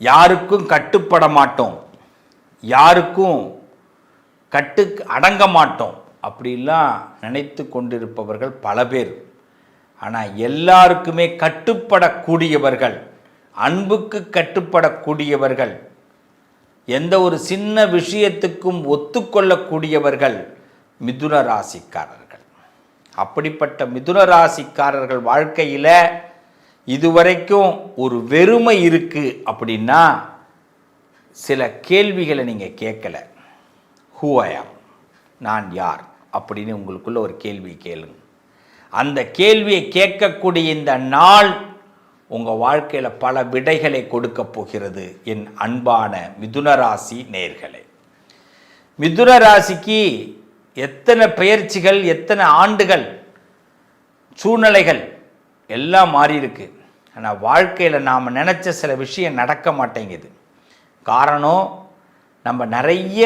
யாருக்கும் கட்டுப்பட மாட்டோம், யாருக்கும் அடங்க மாட்டோம் அப்படிலாம் நினைத்து கொண்டிருப்பவர்கள் பல பேர். ஆனால் எல்லாருக்குமே கட்டுப்படக்கூடியவர்கள், அன்புக்கு கட்டுப்படக்கூடியவர்கள், எந்த ஒரு சின்ன விஷயத்துக்கும் ஒத்துக்கொள்ளக்கூடியவர்கள் மிதுன ராசிக்காரர்கள். அப்படிப்பட்ட மிதுன ராசிக்காரர்கள் வாழ்க்கையில் இதுவரைக்கும் ஒரு வெறுமை இருக்குது அப்படின்னா சில கேள்விகளை நீங்கள் கேட்கல. ஹூ ஐ ஆம், நான் யார் அப்படின்னு உங்களுக்குள்ள ஒரு கேள்வி கேளுங்க. அந்த கேள்வியை கேட்கக்கூடிய இந்த நாள் உங்கள் வாழ்க்கையில் பல விடைகளை கொடுக்க போகிறது. என் அன்பான மிதுன ராசி நேயர்களே, மிதுன ராசிக்கு எத்தனை பெயர்ச்சிகள், எத்தனை ஆண்டுகள், சூழ்நிலைகள் எல்லாம் மாறி இருக்கு. ஆனால் வாழ்க்கையில் நாம் நினச்ச சில விஷயம் நடக்க மாட்டேங்குது. காரணம், நம்ம நிறைய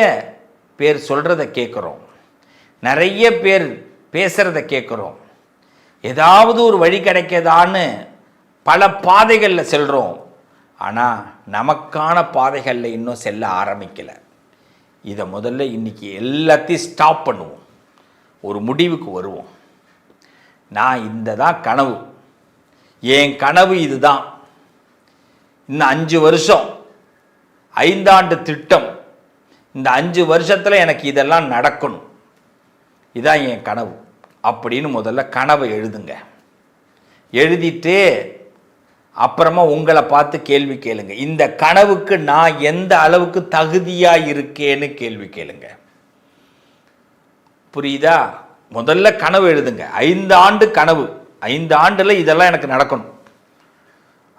பேர் சொல்கிறத கேட்குறோம், நிறைய பேர் பேசுகிறத கேட்குறோம், ஏதாவது ஒரு வழி கிடைக்கதான்னு பல பாதைகளில் செல்கிறோம். ஆனால் நமக்கான பாதைகளில் இன்னும் செல்ல ஆரம்பிக்கலை. இதை முதல்ல இன்றைக்கி எல்லாத்தையும் ஸ்டாப் பண்ணுவோம், ஒரு முடிவுக்கு வருவோம். நான் இந்த தான் கனவு, என் கனவு இதுதான், இன்னும் 5 வருஷம், 5 ஆண்டு திட்டம், இந்த 5 வருஷத்தில் எனக்கு இதெல்லாம் நடக்கணும், இதான் என் கனவு அப்படின்னு முதல்ல கனவை எழுதுங்க. எழுதிட்டு அப்புறமா உங்களை பார்த்து கேள்வி கேளுங்க. இந்த கனவுக்கு நான் எந்த அளவுக்கு தகுதியாக இருக்கேன்னு கேள்வி கேளுங்க. புரியுதா? முதல்ல கனவு எழுதுங்க. 5 ஆண்டு கனவு, 5 ஆண்டில் இதெல்லாம் எனக்கு நடக்கணும்.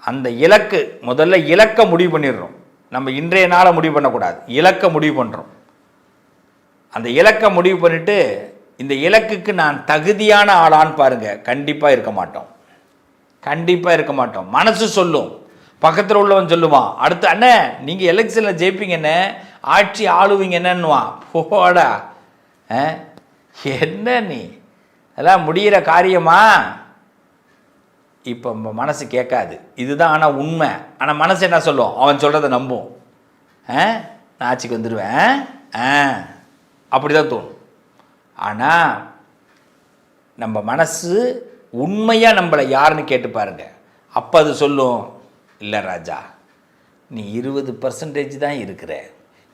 அந்த இலக்கு, முதல்ல இலக்க முடிவு பண்ணிடுறோம். நம்ம இன்றைய நாளை முடிவு பண்ணக்கூடாது, இலக்க முடிவு பண்ணுறோம். அந்த இலக்க முடிவு பண்ணிவிட்டு இந்த இலக்குக்கு நான் தகுதியான ஆளான்னு பாருங்கள். கண்டிப்பாக இருக்க மாட்டோம், கண்டிப்பாக இருக்க மாட்டோம். மனசு சொல்லும், பக்கத்தில் உள்ளவன் சொல்லுவான், அடுத்து அண்ணே நீங்கள் எலெக்ஷனில் ஜெயிப்பீங்கன்னு, ஆட்சி ஆளுவீங்க என்னன்னுவான். போடா, என்ன நீ அதெல்லாம் முடிகிற காரியமா? இப்போ மனசு கேட்காது, இதுதான் ஆனால் உண்மை. ஆனால் மனசு என்ன சொல்லும்? அவன் சொல்கிறத நம்பும். நான் ஆட்சிக்கு வந்துடுவேன் அப்படி தான் தோணும். ஆனால் நம்ம மனசு உண்மையாக நம்மளை யாருன்னு கேட்டு பாருங்க. அப்போ அது சொல்லும், இல்லை ராஜா நீ 20% தான் இருக்கிற,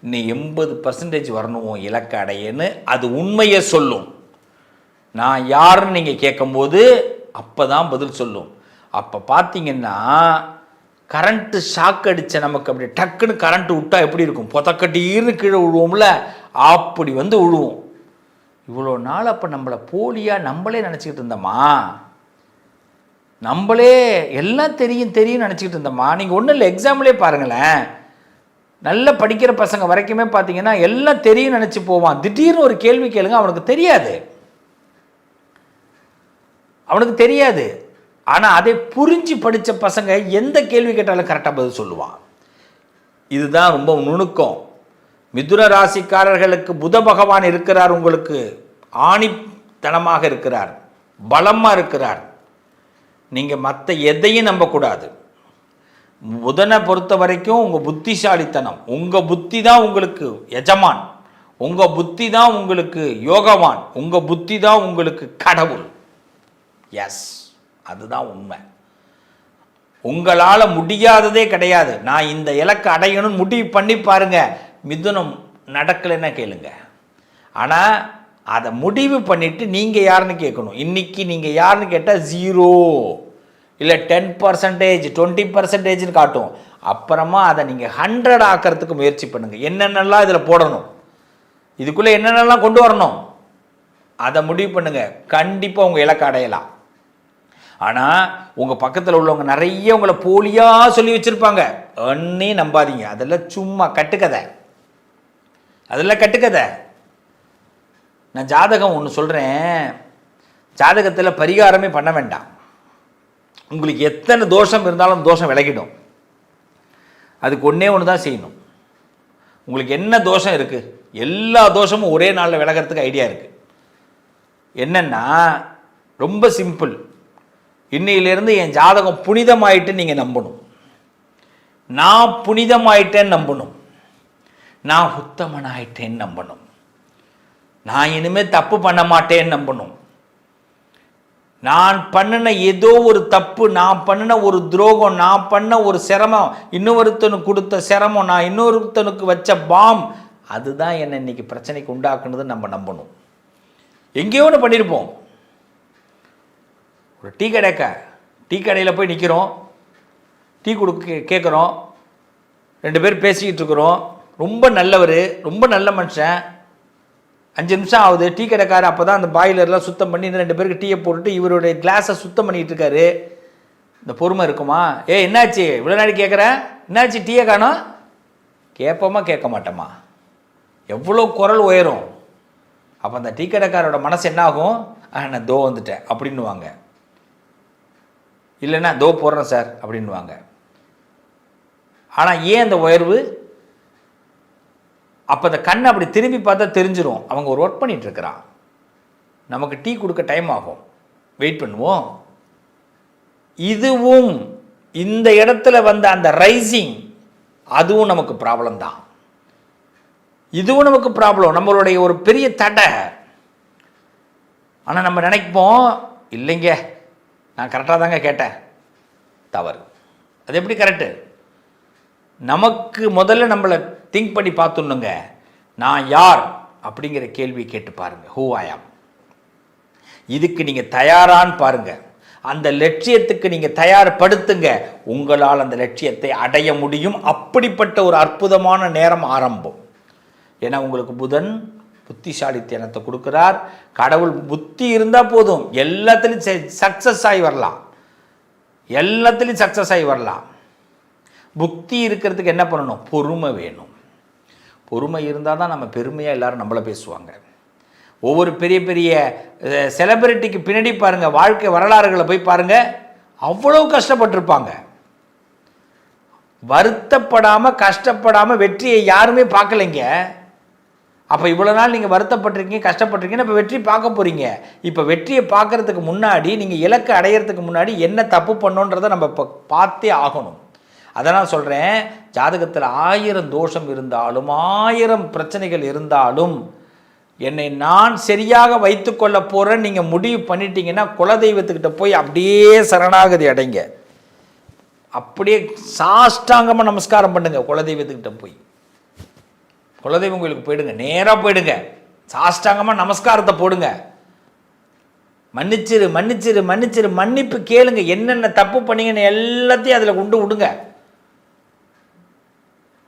நீ 80% வரணும் இலக்க அடையன்னு அது உண்மையை சொல்லும். நான் யாருன்னு நீங்கள் கேட்கும்போது அப்போ தான் பதில் சொல்லும். அப்போ பார்த்தீங்கன்னா கரண்ட்டு ஷாக் அடித்த நமக்கு அப்படி டக்குன்னு கரண்ட்டு விட்டால் எப்படி இருக்கும்? பொத்தக்கட்டீர்னு கீழே விழுவோம்ல, அப்படி வந்து விழுவோம். இவ்வளோ நாள் அப்போ நம்மளை போலியாக நம்மளே நினச்சிக்கிட்டு இருந்தோமா? நம்மளே எல்லாம் தெரியும் நினச்சிக்கிட்டு இருந்தோமா? நீங்கள் ஒன்றும் இல்லை, எக்ஸாம்பிளே பாருங்களேன். நல்லா படிக்கிற பசங்க வரைக்குமே பார்த்தீங்கன்னா எல்லாம் தெரியும் நினச்சி போவான். திடீர்னு ஒரு கேள்வி கேளுங்க, அவனுக்கு தெரியாது, அவனுக்கு தெரியாது. ஆனால் அதை புரிஞ்சு படித்த பசங்க எந்த கேள்வி கேட்டாலும் கரெக்டாக பதில் சொல்லுவான். இதுதான் ரொம்ப நுணுக்கம். மிதுன ராசிக்காரர்களுக்கு புத பகவான் இருக்கிறார், உங்களுக்கு ஆணித்தனமாக இருக்கிறார், பலமாக இருக்கிறார். நீங்கள் மற்ற எதையும் நம்பக்கூடாது. புதனை பொறுத்த வரைக்கும் உங்கள் புத்திசாலித்தனம், உங்கள் புத்தி தான் உங்களுக்கு எஜமான், உங்கள் புத்தி தான் உங்களுக்கு யோகவான், உங்கள் புத்தி தான் உங்களுக்கு கடவுள். எஸ், அதுதான் உண்மை. உங்களால் முடியாததே கிடையாது. நான் இந்த இலக்கை அடையணும்னு முடிவு பண்ணி பாருங்க, மிதுனம் நடக்கலைன்னா கேளுங்க. ஆனால் அதை முடிவு பண்ணிவிட்டு நீங்கள் யாருன்னு கேட்கணும். இன்றைக்கி நீங்கள் யாருன்னு கேட்டால் 0 இல்லை 10%, 20%ன்னு காட்டும். அப்புறமா அதை நீங்கள் 100 ஆக்கிறதுக்கு முயற்சி பண்ணுங்கள். என்னென்னலாம் இதில் போடணும், இதுக்குள்ளே என்னென்னலாம் கொண்டு வரணும், அதை முடிவு பண்ணுங்கள். கண்டிப்பாக உங்கள் இலக்கை அடையலாம். ஆனால் உங்கள் பக்கத்தில் உள்ளவங்க நிறைய உங்களை போலியாக சொல்லி வச்சுருப்பாங்க, அன்னே நம்பாதீங்க. அதெல்லாம் சும்மா கட்டுக்கதை, அதெல்லாம் கட்டுக்கதை. நான் ஜாதகம் ஒன்று சொல்கிறேன், ஜாதகத்தில் பரிகாரமே பண்ண வேண்டாம். உங்களுக்கு எத்தனை தோஷம் இருந்தாலும் தோஷம் விலகிடும். அதுக்கு ஒன்றே ஒன்று தான் செய்யணும். உங்களுக்கு என்ன தோஷம் இருக்குது, எல்லா தோஷமும் ஒரே நாளில் விலகிறதுக்கு ஐடியா இருக்குது. என்னென்னா ரொம்ப சிம்பிள். இன்னையிலேருந்து என் ஜாதகம் புனிதமாயிட்டு நீங்கள் நம்பணும். நான் புனிதமாயிட்டேன்னு நம்பணும், நான் உத்தமனாயிட்டேன்னு நம்பணும், நான் இனிமேல் தப்பு பண்ண மாட்டேன்னு நம்பணும். நான் பண்ணின ஏதோ ஒரு தப்பு, நான் பண்ணின ஒரு துரோகம், நான் பண்ண ஒரு சிரமம், இன்னொருத்தனுக்கு கொடுத்த சிரமம், நான் இன்னொருத்தனுக்கு வச்ச பாம், அதுதான் என்னை இன்னைக்கு பிரச்சனைக்கு உண்டாக்குனது நம்ம நம்பணும். எங்கேயோ ஒன்று பண்ணியிருப்போம். ஒரு டீ கடையில் போய் நிற்கிறோம், டீ கொடுக்க கேட்குறோம், 2 பேர் பேசிக்கிட்டு இருக்கிறோம். ரொம்ப நல்லவர், ரொம்ப நல்ல மனுஷன். 5 நிமிஷம் ஆகுது, டீ கடைக்காரர் அப்போ தான் அந்த பாய்லர்லாம் சுத்தம் பண்ணி இந்த 2 பேருக்கு டீயை போட்டுட்டு இவருடைய கிளாஸை சுத்தம் பண்ணிகிட்டு இருக்காரு. இந்த பொறுமை இருக்குமா? என்னாச்சு இவ்வளோ நாளைக்கு கேட்குறேன், என்னாச்சு டீயை காணோம்? கேட்போமா கேட்க மாட்டோமா? எவ்வளோ குரல் உயரும். அப்போ அந்த டீ கடைக்காரோட மனசு என்ன ஆகும்? நான் தோ வந்துட்டேன் அப்படின்னுவாங்க, இல்லைன்னா தோ போடுறேன் சார் அப்படின்வாங்க. ஆனால் ஏன் அந்த உயர்வு? அப்போ அந்த கண்ணை அப்படி திரும்பி பார்த்தா தெரிஞ்சிடும், அவங்க ஒரு ஒர்க் பண்ணிகிட்டு இருக்கிறான், நமக்கு டீ கொடுக்க டைம் ஆகும், வெயிட் பண்ணுவோம். இதுவும் இந்த இடத்துல வந்த அந்த ரைசிங், அதுவும் நமக்கு ப்ராப்ளம் தான். இதுவும் நமக்கு ப்ராப்ளம், நம்மளுடைய ஒரு பெரிய தடை. ஆனால் நம்ம நினைப்போம், இல்லைங்க நான் கரெக்டாக தாங்க கேட்டேன். தவறு. அது எப்படி கரெக்டு? நமக்கு முதல்ல நம்மளை திங்க் பண்ணி பார்த்துணுங்க. நான் யார் அப்படிங்கிற கேள்வி கேட்டு பாருங்க. ஹூ ஐ ஆம். இதுக்கு நீங்கள் தயாரான்னு பாருங்க. அந்த லட்சியத்துக்கு நீங்கள் தயார்படுத்துங்க. உங்களால் அந்த லட்சியத்தை அடைய முடியும். அப்படிப்பட்ட ஒரு அற்புதமான நேரம் ஆரம்பம். ஏன்னா உங்களுக்கு புதன் புத்திசாலித்தனத்தை கொடுக்குறார். கடவுள் புத்தி இருந்தால் போதும், எல்லாத்துலேயும் சக்ஸஸ் ஆகி வரலாம், எல்லாத்துலேயும் சக்ஸஸ் ஆகி வரலாம். புத்தி இருக்கிறதுக்கு என்ன பண்ணணும்? பொறுமை வேணும். பொறுமை இருந்தால் தான் நம்ம பெருமையாக எல்லாரும் நம்மளை பேசுவாங்க. ஒவ்வொரு பெரிய பெரிய செலிபிரிட்டிக்கு பின்னாடி பாருங்கள், வாழ்க்கை வரலாறுகளை போய் பாருங்கள், அவ்வளோ கஷ்டப்பட்டிருப்பாங்க. வருத்தப்படாமல் கஷ்டப்படாமல் வெற்றியை யாருமே பார்க்கலைங்க. அப்போ இவ்வளோ நாள் நீங்கள் வருத்தப்பட்டிருக்கீங்க, கஷ்டப்பட்டிருக்கீங்க, இப்போ வெற்றி பார்க்க போகிறீங்க. இப்போ வெற்றியை பார்க்குறதுக்கு முன்னாடி, நீங்கள் இலக்கை அடையிறதுக்கு முன்னாடி என்ன தப்பு பண்ணோன்றதை நம்ம இப்போ பார்த்தே ஆகணும். அதனால் சொல்கிறேன், ஜாதகத்தில் 1000 தோஷம் இருந்தாலும் 1000 பிரச்சனைகள் இருந்தாலும் என்னை நான் சரியாக வைத்து கொள்ள போகிறேன்னு நீங்கள் முடிவு பண்ணிட்டீங்கன்னா, குலதெய்வத்துக்கிட்ட போய் அப்படியே சரணாகதி அடைங்க. அப்படியே சாஷ்டாங்கமாக நமஸ்காரம் பண்ணுங்க. குலதெய்வத்துக்கிட்ட போய் குலதெய்வம் கோயிலுக்கு போயிடுங்க, நேராக போயிடுங்க, சாஷ்டாங்கமாக நமஸ்காரத்தை போடுங்க. மன்னிச்சிரு மன்னிச்சிரு மன்னிச்சிரு, மன்னிப்பு கேளுங்க. என்னென்ன தப்பு பண்ணீங்கன்னு எல்லாத்தையும் அதில் கொண்டு விடுங்க.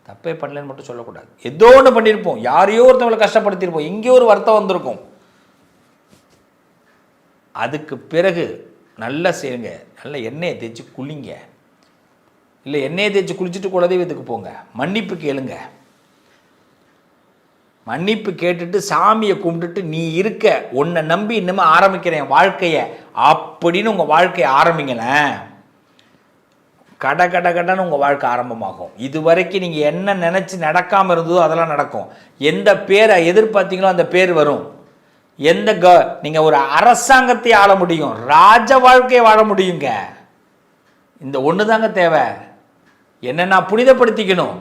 தப்பே பண்ணலன்னு மட்டும் சொல்லக்கூடாது. ஏதோ ஒன்று பண்ணியிருப்போம், யாரையோ ஒருத்தவங்களை கஷ்டப்படுத்தியிருப்போம், எங்கேயோ ஒரு வருத்தம் வந்திருக்கும். அதுக்கு பிறகு நல்லா செய்யுங்க, நல்ல எண்ணெயை தேய்ச்சி குளிங்க. இல்லை எண்ணெயை தேய்ச்சி குளிச்சுட்டு குலதெய்வத்துக்கு போங்க, மன்னிப்பு கேளுங்க. மன்னிப்பு கேட்டுட்டு சாமியை கும்பிட்டுட்டு, நீ இருக்க, உன்னை நம்பி இன்னுமே ஆரம்பிக்கிறேன் வாழ்க்கையை அப்படின்னு உங்கள் வாழ்க்கையை ஆரம்பிங்களேன். கடன்னு உங்கள் வாழ்க்கை ஆரம்பமாகும். இது வரைக்கும் நீங்கள் என்ன நினச்சி நடக்காமல் இருந்ததோ அதெல்லாம் நடக்கும். எந்த பேரை எதிர்பார்த்தீங்களோ அந்த பேர் வரும். நீங்கள் ஒரு அரசாங்கத்தை ஆள முடியும், ராஜ வாழ்க்கையை வாழ முடியுங்க. இந்த ஒன்று தாங்க தேவை. என்ன நான் புனிதப்படுத்திக்கணும்.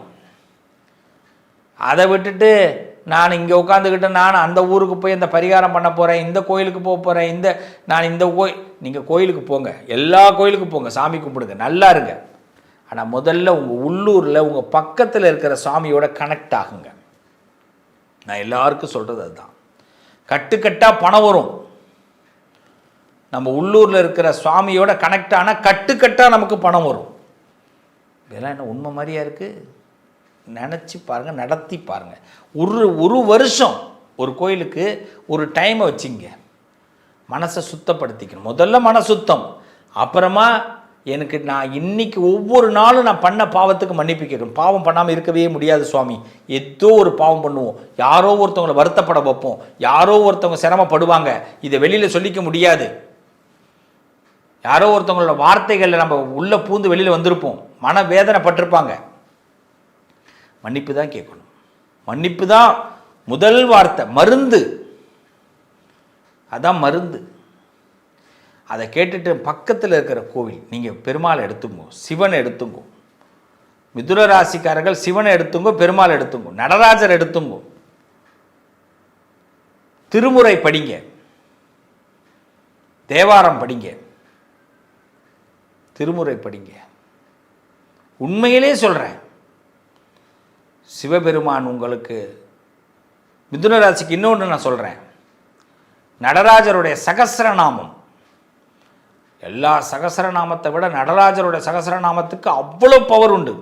அதை விட்டுட்டு நான் இங்கே உட்காந்துக்கிட்டு நான் அந்த ஊருக்கு போய் இந்த பரிகாரம் பண்ண போகிறேன், இந்த கோயிலுக்கு போக போகிறேன், நான் இந்த நீங்கள் கோயிலுக்கு போங்க, எல்லா கோயிலுக்கும் போங்க, சாமி கும்பிடுங்க, நல்லா இருங்க. ஆனால் முதல்ல உங்கள் உள்ளூரில் உங்கள் பக்கத்தில் இருக்கிற சாமியோட கனெக்ட் ஆகுங்க. நான் எல்லாருக்கும் சொல்கிறது அதுதான். கட்டுக்கட்டாக பணம் வரும். நம்ம உள்ளூரில் இருக்கிற சுவாமியோட கனெக்ட் ஆனால் கட்டுக்கட்டாக நமக்கு பணம் வரும். இதெல்லாம் என்ன உண்மை மாதிரியா இருக்குது? நினச்சி பாருங்கள், நடத்தி பாருங்கள். ஒரு வருஷம் ஒரு கோயிலுக்கு ஒரு டைமை வச்சுங்க. மனசை சுத்தப்படுத்திக்கணும். முதல்ல மன சுத்தம், அப்புறமா எனக்கு நான் இன்னைக்கு ஒவ்வொரு நாளும் நான் பண்ண பாவத்துக்கு மன்னிப்பு கேட்கணும். பாவம் பண்ணாமல் இருக்கவே முடியாது சுவாமி. ஏதோ ஒரு பாவம் பண்ணுவோம், யாரோ ஒருத்தவங்களை வருத்தப்பட வைப்போம், யாரோ ஒருத்தவங்க சிரமப்படுவாங்க, இதை வெளியில் சொல்லிக்க முடியாது. யாரோ ஒருத்தவங்களோட வார்த்தைகளில் நம்ம உள்ளே பூந்து வெளியில் வந்திருப்போம், மன வேதனை பட்டிருப்பாங்க. மன்னிப்பு தான் கேட்கணும். மன்னிப்பு தான் முதல் வார்த்தை, மருந்து. அதான் மருந்து. அதை கேட்டுட்டு பக்கத்தில் இருக்கிற கோவில், நீங்கள் பெருமாளை எடுத்துங்கோ, சிவனை எடுத்துங்கோ, மிதுன ராசிக்காரர்கள் சிவனை எடுத்துங்கோ, பெருமாள் எடுத்துங்கோ, நடராஜர் எடுத்துங்கோ, திருமுறை படிங்க, தேவாரம் படிங்க, திருமுறை படிங்க. உண்மையிலே சொல்கிறேன், சிவபெருமான் உங்களுக்கு மிதுன ராசிக்கு இன்னொன்று நான் சொல்கிறேன், நடராஜருடைய சகஸ்ரநாமம், எல்லா சகஸ்ரநாமத்தை விட நடராஜருடைய சகஸ்ரநாமத்துக்கு அவ்வளோ பவர் உண்டு.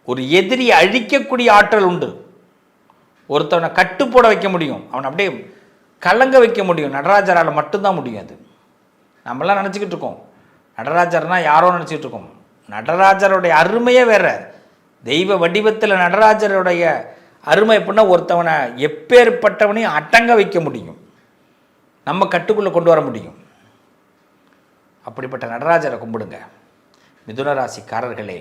ஒரு எதிரியை அழிக்கக்கூடிய ஆற்றல் உண்டு. ஒருத்தவனை கட்டுப்போட வைக்க முடியும், அவனை அப்படியே கலங்க வைக்க முடியும். நடராஜரால் மட்டும்தான் முடியும். அது நம்மளாம் நினச்சிக்கிட்டு இருக்கோம், நடராஜர்னா யாரோ நினச்சிக்கிட்டு இருக்கோம். நடராஜருடைய அருமையே வேற. தெய்வ வடிவத்தில் நடராஜருடைய அருமை எப்படின்னா, ஒருத்தவனை எப்பேற்பட்டவனையும் அடங்க வைக்க முடியும், நம்ம கட்டுக்குள்ளே கொண்டு வர முடியும். அப்படிப்பட்ட நடராஜரை கும்பிடுங்க. மிதுன ராசிக்காரர்களே,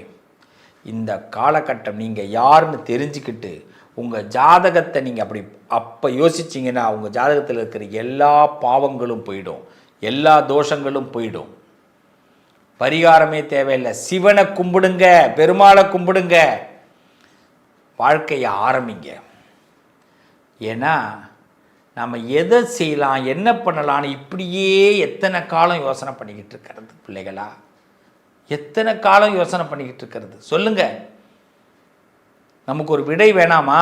இந்த காலகட்டம் நீங்கள் யாருன்னு தெரிஞ்சுக்கிட்டு உங்கள் ஜாதகத்தை நீங்கள் அப்போ யோசிச்சிங்கன்னா உங்கள் ஜாதகத்தில் இருக்கிற எல்லா பாவங்களும் போயிடும், எல்லா தோஷங்களும் போயிடும். பரிகாரமே தேவையில்லை. சிவனை கும்பிடுங்க, பெருமாளை கும்பிடுங்க, வாழ்க்கையை ஆரம்பிங்க. ஏன்னா நம்ம எதை செய்யலாம், என்ன பண்ணலான்னு இப்படியே எத்தனை காலம் யோசனை பண்ணிக்கிட்டு இருக்கிறது பிள்ளைகளா? எத்தனை காலம் யோசனை பண்ணிக்கிட்டு இருக்கிறது சொல்லுங்கள். நமக்கு ஒரு விடை வேணாமா?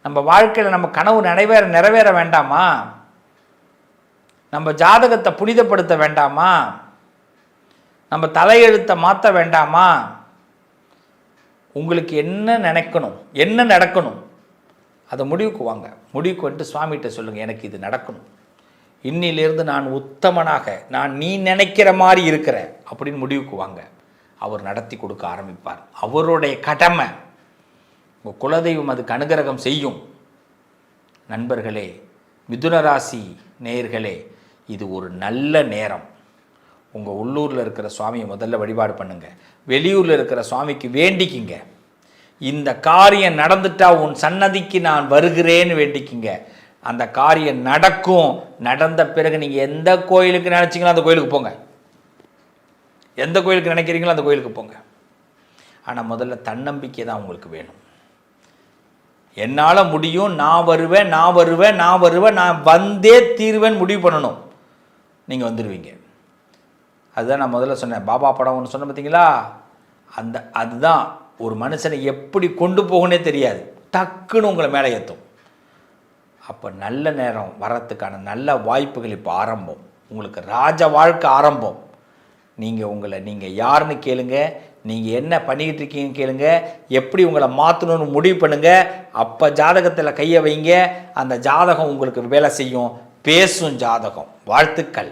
நம்ம வாழ்க்கையில் நம்ம கனவு நிறைவேற வேண்டாமா? நம்ம ஜாதகத்தை புனிதப்படுத்த வேண்டாமா? நம்ம தலையெழுத்தை மாற்ற வேண்டாமா? உங்களுக்கு என்ன நினைக்கணும், என்ன நடக்கணும், அதை முடிவுக்கு வாங்க. முடிவுக்கு வந்துட்டு சுவாமிகிட்ட சொல்லுங்கள், எனக்கு இது நடக்கணும், இன்னிலிருந்து நான் உத்தமனாக, நான் நீ நினைக்கிற மாதிரி இருக்கிறேன் அப்படின்னு முடிவுக்கு வாங்க. அவர் நடத்தி கொடுக்க ஆரம்பிப்பார். அவருடைய கடமை. உங்கள் குலதெய்வம் அதுக்கு அனுகிரகம் செய்யும். நண்பர்களே, மிதுன ராசி நேயர்களே, இது ஒரு நல்ல நேரம். உங்கள் உள்ளூரில் இருக்கிற சுவாமியை முதல்ல வழிபாடு பண்ணுங்கள். வெளியூரில் இருக்கிற சுவாமிக்கு வேண்டிக்கிங்க. இந்த காரியம் நடந்துட்டா உன் சன்னதிக்கு நான் வருகிறேன்னு வேண்டிக்கிங்க. அந்த காரியம் நடக்கும். நடந்த பிறகு நீங்கள் எந்த கோயிலுக்கு நினச்சிங்களோ அந்த கோயிலுக்கு போங்க. எந்த கோயிலுக்கு நினைக்கிறீங்களோ அந்த கோயிலுக்கு போங்க. ஆனால் முதல்ல தன்னம்பிக்கை தான் உங்களுக்கு வேணும். என்னால் முடியும், நான் வருவேன், நான் வந்தே தீர்வேன் முடிவு பண்ணணும். நீங்கள் வந்துடுவீங்க. அதுதான் நான் முதல்ல சொன்னேன். பாபா படம் ஒன்று சொன்னேன் பார்த்தீங்களா? அதுதான் ஒரு மனுஷனை எப்படி கொண்டு போகணுன்னே தெரியாது, டக்குன்னு உங்களை மேலே ஏற்றும். அப்போ நல்ல நேரம் வர்றதுக்கான நல்ல வாய்ப்புகள் இப்போ ஆரம்பம். உங்களுக்கு ராஜ வாழ்க்கை ஆரம்பம். நீங்கள் யாருன்னு கேளுங்க, நீங்கள் என்ன பண்ணிக்கிட்டு இருக்கீங்கன்னு கேளுங்க, எப்படி உங்களை மாற்றணும்னு முடிவு பண்ணுங்கள். அப்போ ஜாதகத்தில் கையை வைங்க. அந்த ஜாதகம் உங்களுக்கு வேலை செய்யும், பேசும் ஜாதகம். வாழ்த்துக்கள்.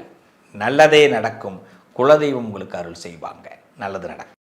நல்லதே நடக்கும். குலதெய்வம் உங்களுக்கு அருள் செய்வாங்க. நல்லது நடக்கும்.